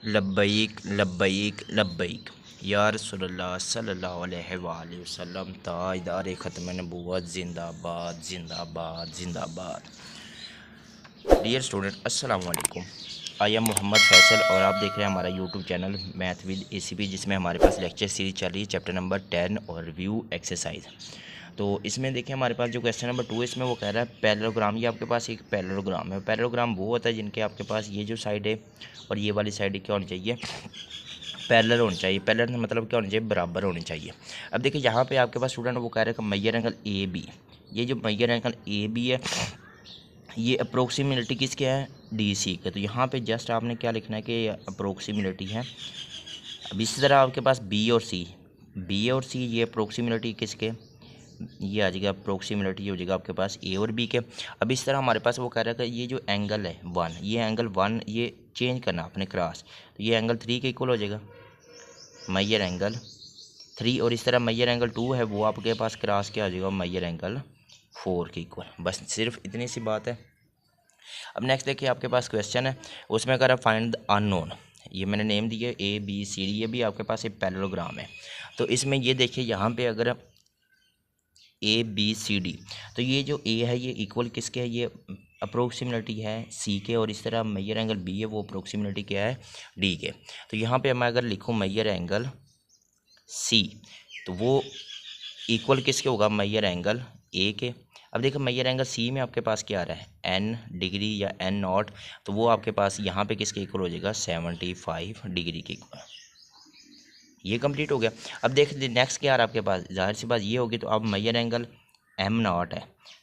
लब्बैक लब्बैक लब्बैक या रसूलल्लाह सल्लल्लाहु अलैहि वसल्लम ताजदार ख़त्म नबूवत ज़िंदाबाद ज़िंदाबाद ज़िंदाबाद। डियर स्टूडेंट अस्सलाम वालेकुम। आई एम मोहम्मद फैसल और आप देख रहे हैं हमारा YouTube channel math with ACP, जिसमें हमारे पास लेक्चर सीरीज चल रही है चैप्टर नंबर 10 और रिव्यू एक्सरसाइज। तो इसमें देखिए हमारे पास जो क्वेश्चन नंबर 2 है, इसमें वो कह रहा है पैरेललोग्राम। ये आपके पास एक पैरेललोग्राम है। पैरेललोग्राम वो होता है जिनके आपके पास ये जो साइड है और ये वाली साइड क्या होनी चाहिए, पैरेलल होनी चाहिए। पैरेलल मतलब क्या होनी चाहिए, बराबर होनी चाहिए। अब देखिए यहाँ पे आपके पास स्टूडेंट वो कह रहा है कि मेजर एंगल ए बी, ये जो मेजर एंगल ए बी है ये अप्रोक्सीमेलिटी किसके है, डी सी के। तो यहाँ पे जस्ट आपने क्या लिखना है कि अप्रोक्सीमेलिटी है। अब इसी तरह आपके पास बी और सी, बी और सी ये अप्रोक्सीमेलिटी किसके, ये आ जाएगा अप्रोक्सीमेलिटी हो जाएगा आपके पास ए और बी के। अब इस तरह हमारे पास वो कह रहा है कि ये जो एंगल है वन, ये एंगल वन ये चेंज करना आपने क्रॉस, तो ये एंगल 3 के इक्वल हो जाएगा मेजर एंगल 3, और इस तरह मेजर एंगल 2 है वो आपके पास क्रॉस क्या हो जाएगा, मेजर एंगल 4 के इक्वल। बस सिर्फ इतनी सी बात है। अब नेक्स्ट देखिए आपके पास क्वेश्चन है, उसमें कह रहा है फाइंड द अननोन। ये मैंने नेम दिया ए बी सी डी, ये भी आपके पास एक पैरेललोग्राम है। तो इसमें ये देखिए यहाँ पे अगर ए बी सी डी, तो ये जो ए है ये इक्वल किसके है, ये अप्रोक्सीमेलिटी है सी के, और इस तरह मेजर एंगल बी है वो अप्रोक्सीमेलिटी क्या है, डी के। तो यहाँ पे मैं अगर लिखूँ मेजर एंगल सी, तो वो इक्वल किसके होगा, मेजर एंगल ए के। अब देखो मेजर एंगल सी में आपके पास क्या आ रहा है, एन डिग्री या एन नॉट, तो वो आपके पास यहाँ पे किसके इक्वल हो जाएगा, 75 डिग्री के इक्वल। ये कंप्लीट हो गया। अब देख नेक्स्ट क्या आ रहा है आपके पास, जाहिर सी बात ये होगी। तो अब मेजर एंगल एम नॉट है,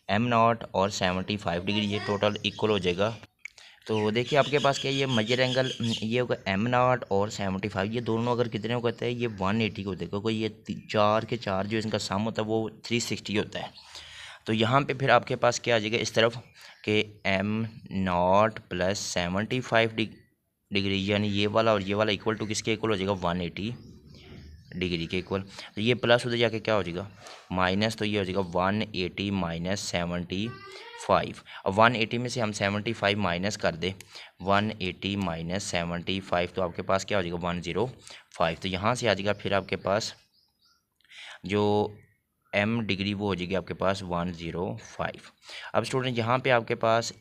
एम नॉट और 75 डिग्री ये टोटल इक्वल हो जाएगा। तो देखिए आपके पास क्या ये मेजर एंगल ये होगा एम नॉट और 75, ये दोनों अगर कितने हो कहते हैं, ये 180 को देखो, कोई ये 4 के 4 जो इनका सम होता है वो 360 होता है। तो यहाँ पे फिर आपके पास क्या आ जाएगा इस तरफ कि एम नॉट प्लस 75 डिग्री, यानी ये वाला और ये वाला इक्वल टू किसके इक्वल हो जाएगा, 180 डिग्री के इक्वल। तो ये प्लस उधर जाके क्या हो जाएगा माइनस, तो ये हो जाएगा 180 माइनस 75। अब 180 में से हम 75 माइनस कर दे, 180 माइनस 75, तो आपके पास क्या हो जाएगा 105। तो यहाँ से आ जाएगा फिर आपके पास जो एम डिग्री वो हो जाएगी आपके पास 105। अब स्टूडेंट यहाँ पे आपके पास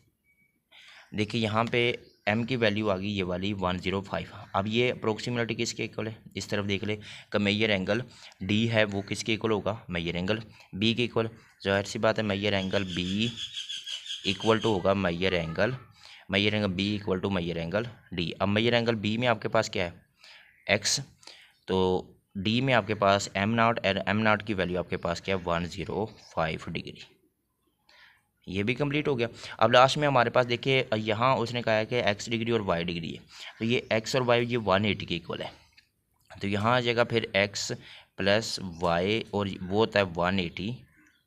देखिए यहाँ पे एम की वैल्यू आ गई ये वाली 105। अब ये अप्रोक्सीमेलिटी किसके इक्वल है, इस तरफ देख ले कि मेजर एंगल डी है वो किसके इक्वल होगा, मेजर एंगल बी के इक्वल। जाहिर सी बात है major angle B equal to होगा major angle B equal to major angle D. अब मेजर एंगल बी में आपके पास क्या है एक्स, तो डी में आपके पास एम नॉट, एम नॉट की वैल्यू आपके पास क्या है 105 डिग्री। ये भी कंप्लीट हो गया। अब लास्ट में हमारे पास देखिए यहाँ उसने कहा है कि एक्स डिग्री और वाई डिग्री है, तो ये एक्स और वाई ये 180 के इक्वल है। तो यहाँ आ जाएगा फिर एक्स प्लस वाई और वो होता है 180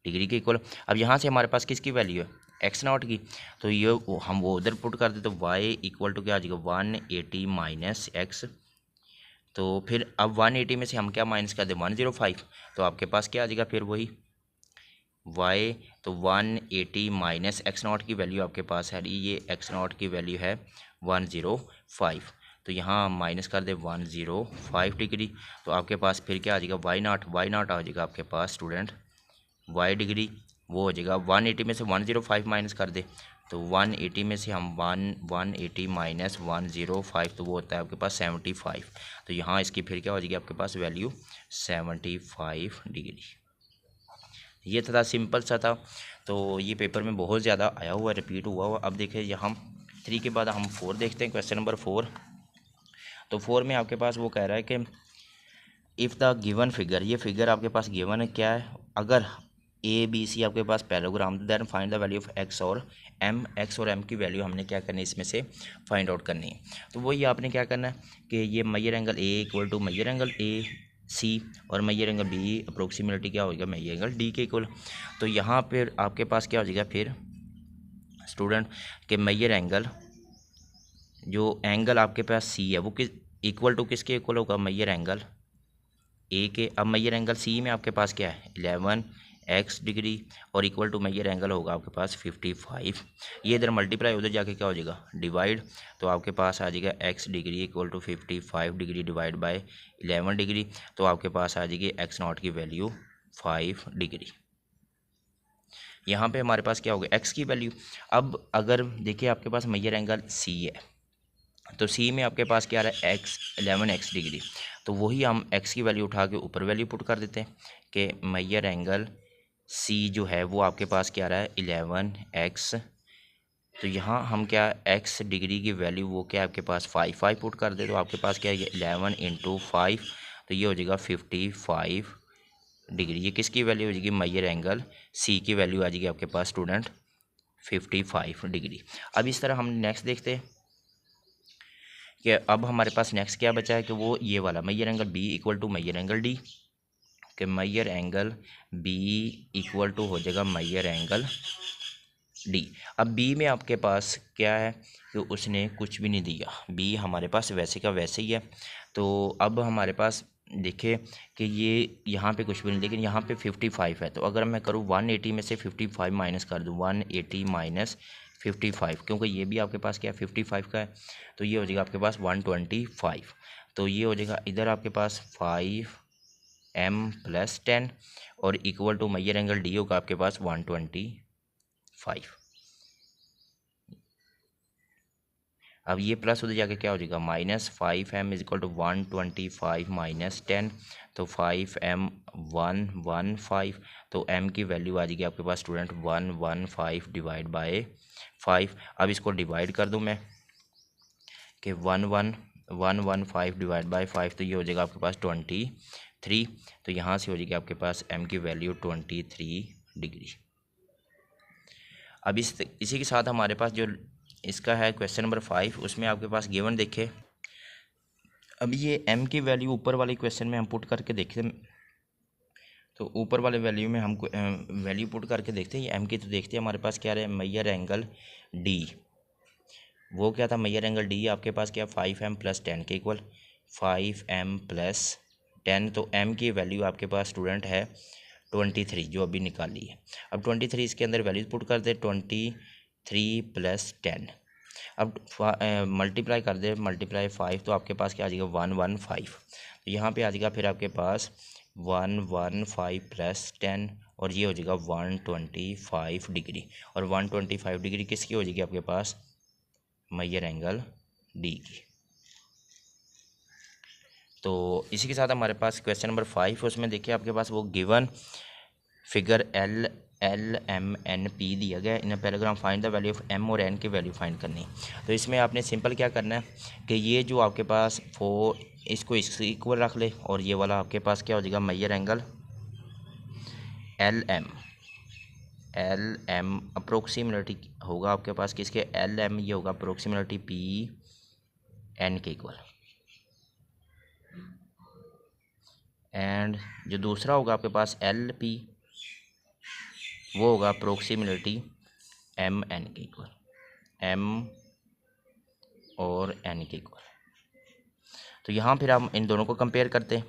डिग्री के इक्वल। अब यहाँ से हमारे पास किसकी वैल्यू है, एक्स नॉट की, तो ये हम वो उधर पुट कर दे, तो वाई इक्वल टू क्या आ जाएगा 180 माइनस एक्स। तो फिर अब 180 में से हम क्या माइनस कर दें 105, तो आपके पास क्या आ जाएगा फिर वही y, तो 180 माइनस एक्स नॉट की वैल्यू आपके पास है, ये एक्स नॉट की वैल्यू है 105। तो यहाँ माइनस कर दे 105 डिग्री, तो आपके पास फिर क्या आ जाएगा वाई नॉट आ जाएगा आपके पास स्टूडेंट y डिग्री वो हो जाएगा 180 में से 105 माइनस कर दे, तो 180 में से हम 180 माइनस 105, तो वो होता है आपके पास 75। तो यहाँ इसकी फिर क्या हो जाएगी आपके पास वैल्यू 75 डिग्री। ये था सिंपल सा था। तो ये पेपर में बहुत ज़्यादा आया हुआ रिपीट हुआ हुआ। अब देखिए यहाँ 3 के बाद हम 4 देखते हैं, क्वेश्चन नंबर 4। तो 4 में आपके पास वो कह रहा है कि इफ़ द गिवन फिगर, ये फिगर आपके पास गिवन है क्या है, अगर ए बी सी आपके पास parallelogram, then find the value of X और एम। एक्स और एम की वैल्यू हमने क्या करनी है इसमें से फाइंड आउट करनी है। तो वही आपने क्या करना है कि ये major angle A equal to major angle A C और मेजर एंगल बी अप्रोक्सीमेटली क्या होगा मेजर एंगल डी के इक्वल। तो यहाँ पर आपके पास क्या हो जाएगा फिर स्टूडेंट के मेजर एंगल, जो एंगल आपके पास सी है वो किस इक्वल टू किसके इक्वल होगा, मेजर एंगल ए के। अब मेजर एंगल सी में आपके पास क्या है 11 एक्स डिग्री और इक्वल टू मेजर एंगल होगा आपके पास 55। ये इधर मल्टीप्लाई उधर जाके क्या हो जाएगा डिवाइड, तो आपके पास आ जाएगा x degree equal to 55 degree divide by 11 degree, तो आपके पास आ जाएगी एक्स नॉट की वैल्यू 5 डिग्री। यहाँ पे हमारे पास क्या हो गया एक्स की वैल्यू। अब अगर देखिए आपके पास मेजर एंगल सी है, तो सी में आपके पास क्या आ रहा है एक्स 11 डिग्री, तो वही हम एक्स की वैल्यू उठा के ऊपर वैल्यू पुट कर देते हैं कि मेजर एंगल सी जो है वो आपके पास क्या आ रहा है 11x। तो यहाँ हम क्या एक्स डिग्री की वैल्यू वो क्या आपके पास 5 पुट कर दे, तो आपके पास क्या है 11 इंटू 5, तो ये हो जाएगा 55 डिग्री। ये किसकी वैल्यू हो जाएगी मेजर एंगल सी की वैल्यू आ जाएगी आपके पास स्टूडेंट 55 डिग्री। अब इस तरह हम नेक्स्ट देखते हैं कि अब हमारे पास नेक्स्ट क्या बचा है कि वो ये वाला major angle B equal to major angle D, कि major angle B equal to हो जाएगा मेजर एंगल डी। अब बी में आपके पास क्या है कि उसने कुछ भी नहीं दिया, बी हमारे पास वैसे का वैसे ही है। तो अब हमारे पास देखिए कि ये यहाँ पे कुछ भी नहीं, लेकिन यहाँ पे 55 है, तो अगर मैं करूँ 180 में से 55 माइनस कर दूँ 180 माइनस 55, क्योंकि ये भी आपके पास क्या है 55 का है, तो ये हो जाएगा आपके पास 125। तो ये हो जाएगा इधर आपके पास 5m प्लस 10 और equal to major angle D होगा आपके पास 125। अब ये प्लस उधर जाके क्या हो जाएगा -5m is equal to 125 minus 10, तो 5m 115, तो m की वैल्यू आ जाएगी आपके पास स्टूडेंट 115 डिवाइड बाय 5। अब इसको डिवाइड कर दूं मैं कि 115 डिवाइड बाय 5, तो ये हो जाएगा आपके पास 23। तो यहाँ से हो जाएगी आपके पास m की वैल्यू 23 डिग्री। अब इसी के साथ हमारे पास जो इसका है क्वेश्चन नंबर 5, उसमें आपके पास गिवन देखे। अब ये m की वैल्यू ऊपर वाले क्वेश्चन में हम पुट करके देखते हैं, तो ऊपर वाले वैल्यू में हम वैल्यू पुट करके देखते हैं ये m की। तो देखते हैं हमारे पास क्या रहा है मेजर एंगल d, वो क्या था मेजर एंगल d आपके पास क्या 5m प्लस 10 के इक्वल 5m प्लस 10, तो m की वैल्यू आपके पास स्टूडेंट है 23 जो अभी निकाली है। अब 23 इसके अंदर वैल्यूज पुट कर दे 23 प्लस 10, अब मल्टीप्लाई कर दे मल्टीप्लाई 5, तो आपके पास क्या आ जाएगा 115। तो यहाँ पे आ जाएगा फिर आपके पास 115 प्लस 10 और ये हो जाएगा 125 डिग्री, और 125 डिग्री किसकी हो जाएगी आपके पास मेजर एंगल डी की। तो इसी के साथ हमारे पास क्वेश्चन नंबर 5, उसमें देखिए आपके पास वो गिवन फिगर LMNP दिया गया है in paragraph find the value of m और n की वैल्यू फाइंड करनी। तो इसमें आपने सिंपल क्या करना है कि ये जो आपके पास इसको इससे इक्वल रख ले, और ये वाला आपके पास क्या हो जाएगा मेजर एंगल LM अप्रोक्सीमेटली होगा आपके पास किसके LM, ये होगा अप्रोक्सीमेटली PN के इक्वल, एंड जो दूसरा होगा आपके पास LP वो होगा अप्रोक्सीमेटली MN के इक्वल, M और N के इक्वल। तो यहाँ फिर हम इन दोनों को कंपेयर करते हैं।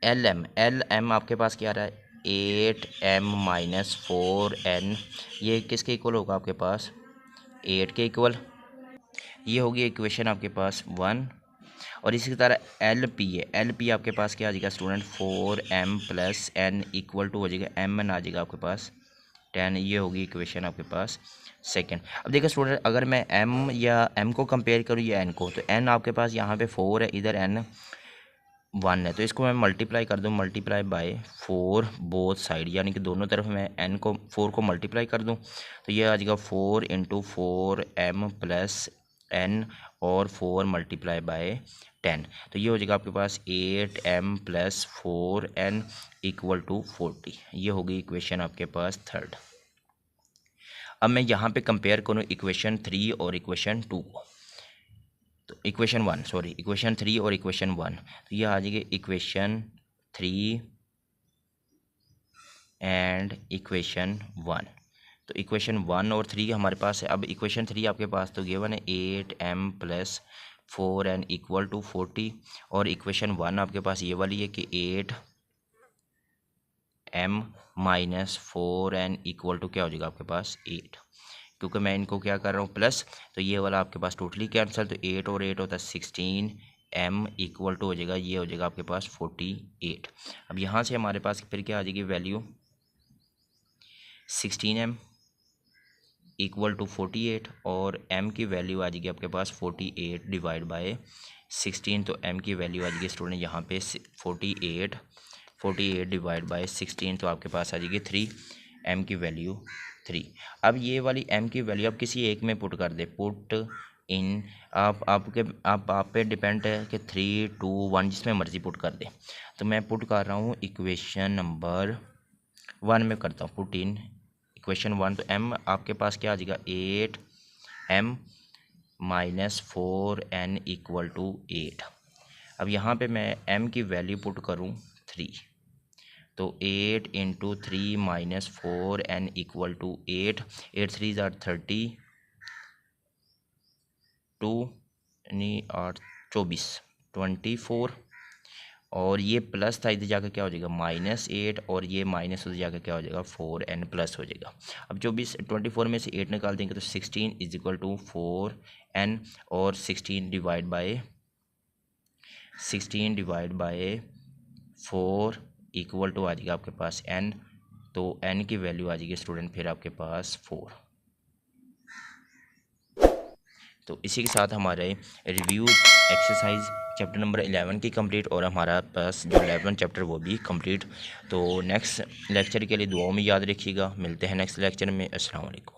LM आपके पास क्या आ रहा है 8m माइनस 4n, ये किसके इक्वल होगा आपके पास 8 के इक्वल, ये होगी इक्वेशन आपके पास 1। और इसी तरह LP है, LP आपके पास क्या आ जाएगा student 4m plus n equal to हो जाएगा mn आ जाएगा आपके पास 10, ये होगी इक्वेशन आपके पास सेकंड। अब देखिए स्टूडेंट अगर मैं m या m को कंपेयर करूँ या n को, तो n आपके पास यहाँ पे 4 है, इधर n 1 है, तो इसको मैं मल्टीप्लाई कर दूँ मल्टीप्लाई बाय 4 बोथ साइड, यानी कि दोनों तरफ मैं n को 4 को मल्टीप्लाई कर दूँ, तो ये आ जाएगा 4 इंटू 4m प्लस n और 4 मल्टीप्लाई बाय 10, तो ये हो जाएगा आपके पास 8m plus 4n equal to 40। ये होगी इक्वेशन आपके पास थर्ड। अब मैं यहाँ पे कंपेयर करूँ इक्वेशन 3 और इक्वेशन 2 को, तो इक्वेशन 3 और इक्वेशन 1, तो ये आ जाएगी इक्वेशन 3 एंड इक्वेशन 1। तो इक्वेशन 1 और 3 हमारे पास है। अब इक्वेशन 3 आपके पास तो गिवन है 8m plus 4n equal to 40, और इक्वेशन 1 आपके पास ये वाली है कि m minus 4n equal to क्या हो जाएगा आपके पास 8, क्योंकि मैं इनको क्या कर रहा हूँ प्लस, तो ये वाला आपके पास टोटली कैंसिल, तो 8 और 8 होता है 16, m इक्वल टू हो जाएगा, ये हो जाएगा आपके पास 48। अब यहाँ से हमारे पास फिर क्या आ जाएगी वैल्यू 16m इक्वल टू 48 और m की वैल्यू आ जाएगी आपके पास 48 डिवाइड बाय 16, तो m की वैल्यू आ जाएगी स्टूडेंट यहाँ पे 48 डिवाइड बाय 16, तो आपके पास आ जाएगी 3, m की वैल्यू 3। अब ये वाली m की वैल्यू आप किसी एक में पुट कर दे, पुट इन, आप पे डिपेंड है कि 3 2 1 जिसमें मर्जी पुट कर दे। तो मैं पुट कर रहा हूँ इक्वेशन नंबर 1 में करता हूँ पुट इन इक्वेशन 1, तो m आपके पास क्या आ जाएगा 8m minus 4n equal to 8। अब यहाँ पे मैं m की वैल्यू पुट करूँ 3, तो 8 into 3 minus 4n equal to 8, 8 3 ज़ार 32 नहीं 8 24, और ये प्लस था इधर जाकर क्या हो जाएगा -8, और ये माइनस उधर जाकर क्या हो जाएगा 4n प्लस हो जाएगा। अब 24 में से 8 निकाल देंगे तो 16 इज इक्वल टू 4n, और 16 डिवाइड बाय 4 इक्वल टू आ जाएगा आपके पास n, तो n की वैल्यू आ जाएगी स्टूडेंट फिर आपके पास 4। तो इसी के साथ हमारे रिव्यू एक्सरसाइज चैप्टर नंबर 11 की कंप्लीट, और हमारा पास जो 11 चैप्टर वो भी कंप्लीट। तो नेक्स्ट लेक्चर के लिए दुआओं में याद रखिएगा। मिलते हैं नेक्स्ट लेक्चर में। अस्सलाम वालेकुम।